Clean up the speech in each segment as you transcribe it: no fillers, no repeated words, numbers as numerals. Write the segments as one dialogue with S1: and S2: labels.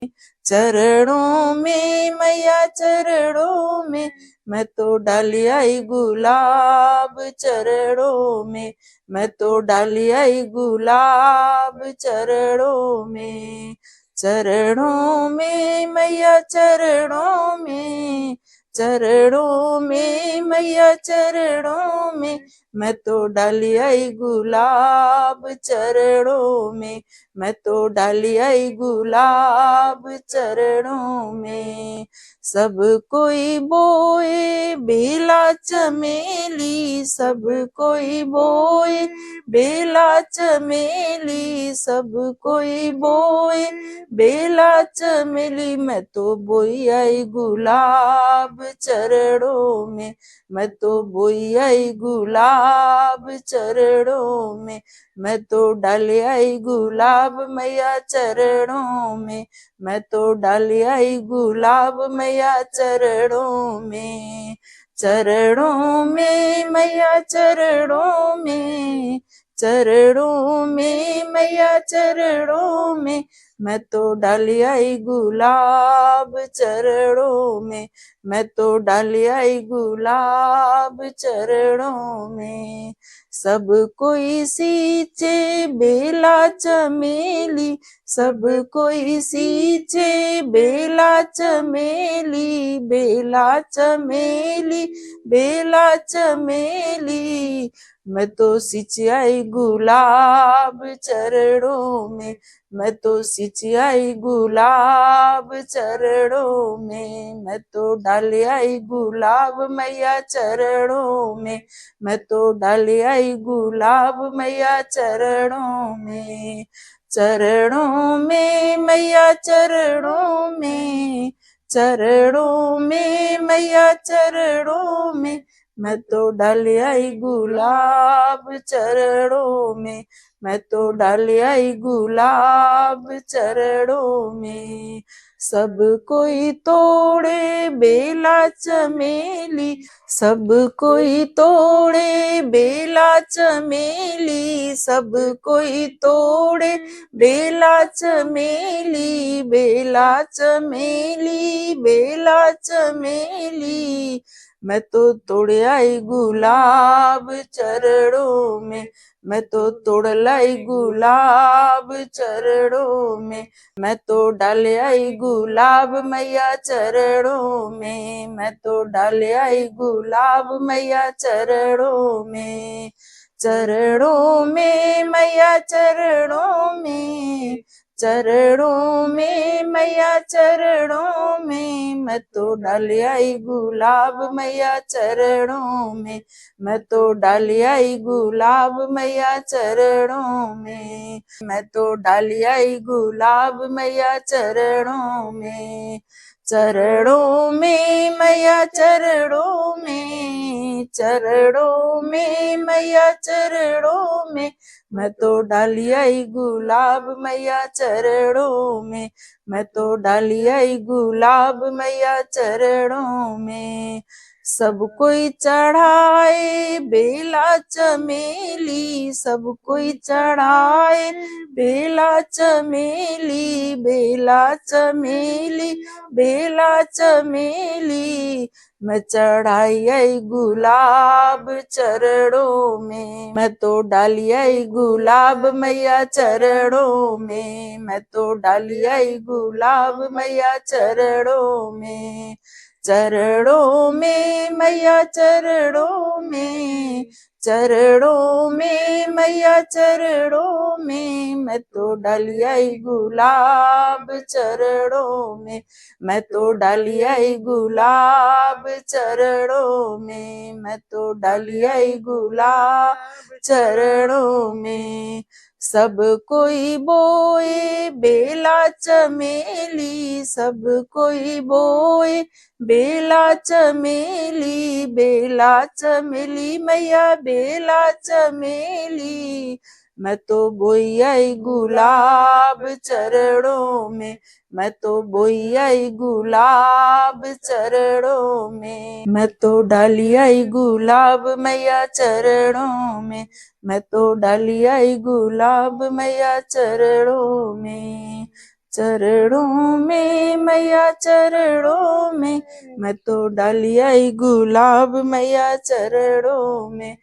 S1: चरणों में मैया चरणों में, मैं तो डाली आई गुलाब चरणों में, मैं तो डाली आई गुलाब चरणों में। चरणों में मैया चरणों में, चरणों में मैया चरणों में, मैं तो डाली आई गुलाब चरणों में, मैं तो डाली आई गुलाब चरणों में। सब कोई बोए बेला चमेली, सब कोई बोए बेला चमेली, सब कोई बोए बेला चमेली, मैं तो बोई आई गुलाब चरणों में, मैं तो बोई आई गुलाब चरणों में, मैं तो डाली आई गुलाब मैया चरणों में, मैं तो डाली आई गुलाब मैया चरणों में। चरणों में मैया चरणों में, चरणों में मैया चरणों में, मैं तो डाली आई गुलाब चरणों में, मैं तो डाली आई गुलाब चरणों में। सब कोई सींचे बेला चमेली, सब कोई सींचे बेला चमेली, बेला चमेली, बेला चमेली, मैं तो सींची आई गुलाब चरणों में, मैं तो सींची आई गुलाब चरणों में, मैं तो डाली आई गुलाब मैया चरणों में, मैं तो डाली आई गुलाब मैया चरणों में। चरणों में मैया चरणों में, चरणों में मैया चरणों में, मैं तो डाली आई गुलाब चरणों में, मैं तो डाली आई गुलाब चरणों में। सब कोई तोड़े बेला चमेली, सब कोई तोड़े बेला चमेली, सब कोई तोड़े बेला चमेली, बेला चमेली, बेला चमेली, मैं तो तोड़ आई गुलाब चरणों में, मैं तो तोड़ लाई गुलाब चरणों में, मैं तो डाल आई गुलाब मैया चरणों में, मैं तो डाल आई गुलाब मैया चरणों में। चरणों में मैया चरणों में, चरणों में मैया चरणों में, मैं तो डाल आई गुलाब मैया चरणों में, मैं तो डाल आई गुलाब मैया चरणों में, मैं तो डाल आई गुलाब मैया चरणों में। चरणों में मैया चरणों में, चरणों में मैया चरणों में, मैं तो डाली आई गुलाब मैया चरणों में, मैं तो डाली आई गुलाब मैया चरणों में। सब कोई चढ़ाए बेला चमेली, सब कोई चढ़ाए बेला चमेली, बेला चमेली, बेला चमेली, मैं चढ़ाई आई गुलाब चरणों में, मैं तो डाली आई गुलाब मैया चरणों में, मैं तो डाली आई गुलाब मैया चरणों में। चरणों में मैया चरणों में, चरणों में मैया चरणों में, मैं तो डाली आई गुलाब चरणों में, मैं तो डाली आई गुलाब चरणों में, मैं तो डाली आई गुलाब चरणों में। सब कोई बोए बेला चमेली, सब कोई बोए बेला चमेली, बेला चमेली मैया बेला चमेली, मैं तो बोई आई गुलाब चरणों में, मैं तो बोई आई गुलाब चरणों में, मैं तो डाली आई गुलाब मैया चरणों में, मैं तो डाली आई गुलाब मैया चरणों में। चरणों में मैया चरणों में, मैं तो डाली आई गुलाब मैया चरणों में।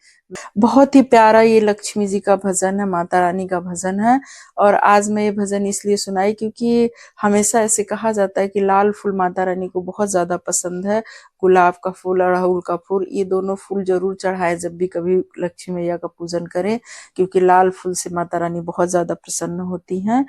S1: बहुत ही प्यारा ये लक्ष्मी जी का भजन है, माता रानी का भजन है। और आज मैं ये भजन इसलिए सुनाई क्योंकि हमेशा ऐसे कहा जाता है कि लाल फूल माता रानी को बहुत ज्यादा पसंद है। गुलाब का फूल और अड़हुल का फूल, ये दोनों फूल जरूर चढ़ाए जब भी कभी लक्ष्मी मैया का पूजन करें, क्योंकि लाल फूल से माता रानी बहुत ज्यादा प्रसन्न होती हैं।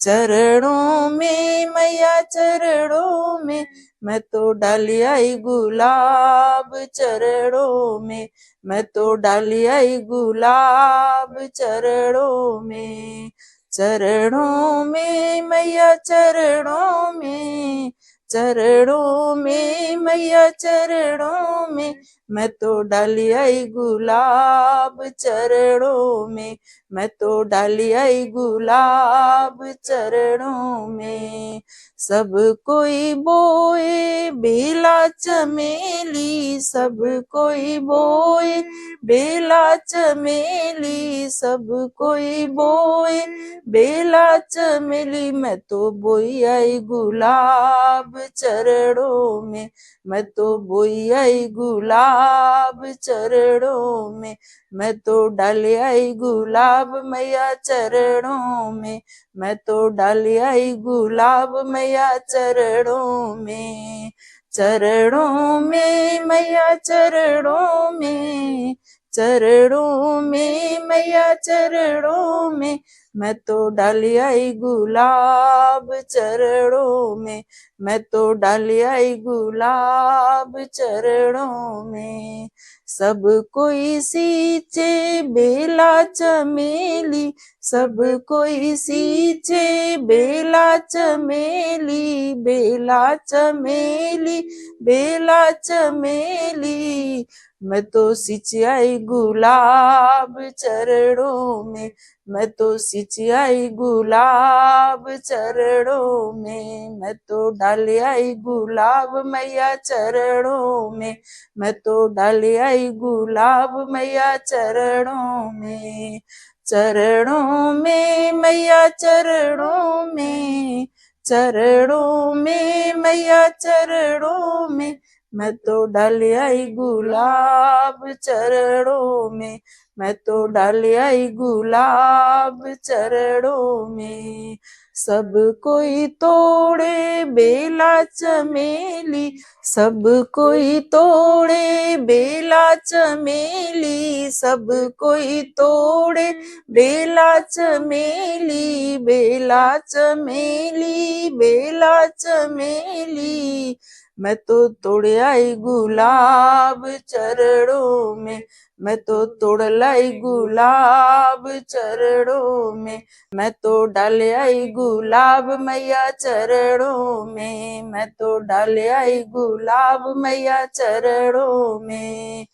S1: चरणों में मैया चरणों में, मैं तो डाली आई गुलाब चरणों में, मैं तो डाली आई गुलाब चरणों में। चरणों में मैया चरणों में, चरणों में मैया चरणों में, मैं तो डाली आई गुलाब चरणों में, मैं तो डाली आई गुलाब चरणों में। सब कोई बोए बेला चमेली, सब कोई बोए बेला चमेली, सब कोई बोए बेला चमेली, मैं तो बोई आई गुलाब चरणों में, मैं तो बोई आई गुलाब चरणों में, मैं तो डाली आई गुलाब मैया चरणों में, मैं तो डाली आई गुलाब मैया चरणों में। चरणों में मैया चरणों में, चरणों में मैया चरणों में, मैं तो डाली आई गुलाब चरणों में, मैं तो डाली आई गुलाब चरणों में। सब कोई सींचे बेला चमेली, सब कोई सींचे बेला चमेली, बेला चमेली, बेला चमेली, मैं तो सिंचाई गुलाब चरणों में, मैं तो सिंचाई गुलाब चरणों में, मैं तो डाली आई गुलाब मैया चरणों में, मैं तो डाली आई गुलाब मैया चरणों में। चरणों में मैया चरणों में, चरणों में मैया चरणों में, मैं तो डाली आई गुलाब चरणों में, मैं तो डाली आई गुलाब चरणों में। सब कोई तोड़े बेला चमेली, सब कोई तोड़े बेला चमेली, सब कोई तोड़े बेला चमेली, बेला चमेली, बेला चमेली, मैं तो तोड़ आई गुलाब चरणों में, मैं तो तोड़ लाई गुलाब चरणों में, मैं तो डाल आई गुलाब मैया चरणों में, मैं तो डाल आई गुलाब मैया चरणों में।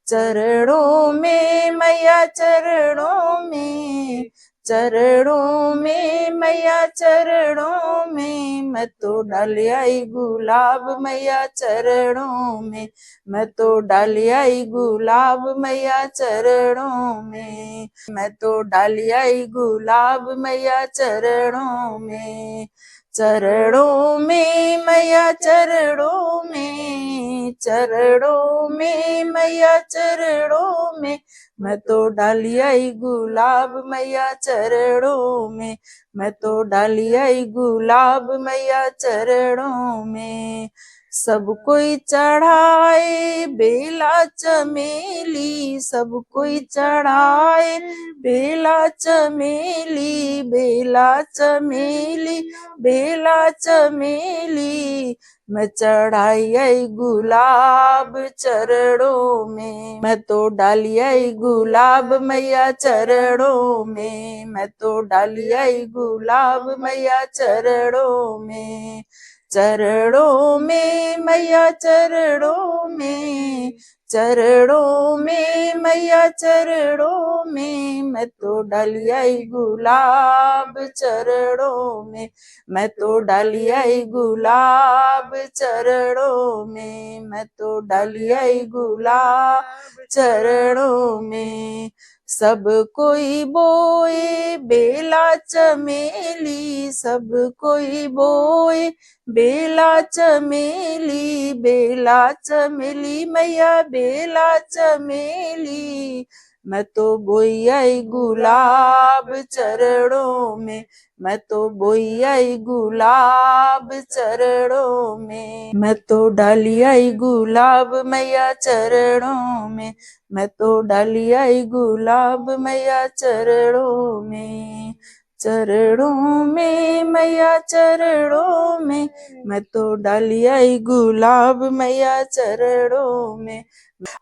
S1: चरणों में मैया चरणों में, चरणों में मैया चरणों में, मैं तो डाल आई गुलाब मैया चरणों में, मैं तो डाल आई गुलाब मैया चरणों में, मैं तो डाल आई गुलाब मैया चरणों में। चरणों में मैया चरणों में, चरणों में मैया चरणों में, मैं तो डाली आई गुलाब मैया चरणों में, मैं तो डाली आई गुलाब मैया चरणों में। सब कोई चढ़ाए बेला चमेली, सब कोई चढ़ाए बेला चमेली, बेला चमेली, बेला चमेली, मैं चढ़ाई आई गुलाब चरणों में, मैं तो डाली आई गुलाब मैया चरणों में, मैं तो डाली आई गुलाब मैया चरणों में। चरणों में मैया चरणों में, चरणों में मैया चरणों में, मैं तो डाली आई गुलाब चरणों में, मैं तो डाली आई गुलाब चरणों में, मैं तो डाली आई गुलाब चरणों में। सब कोई बोए बेला चमेली, सब कोई बोए बेला चमेली, बेला चमेली मैया बेला चमेली। मैं तो बोई आई गुलाब चरणों में, मैं तो बोई आई गुलाब चरणों में, मैं तो डाली आई गुलाब मैया चरणों में, मैं तो डाली आई गुलाब मैया चरणों में, चरणों में मैया चरणों में, मैं तो डाली आई गुलाब मैया चरणों में।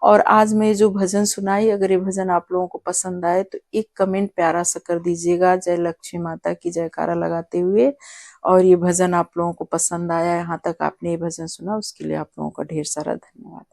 S1: और आज मैं जो भजन सुनाई, अगर ये भजन आप लोगों को पसंद आए तो एक कमेंट प्यारा सा कर दीजिएगा, जय लक्ष्मी माता की जयकारा लगाते हुए। और ये भजन आप लोगों को पसंद आया, यहाँ तक आपने ये भजन सुना, उसके लिए आप लोगों का ढेर सारा धन्यवाद।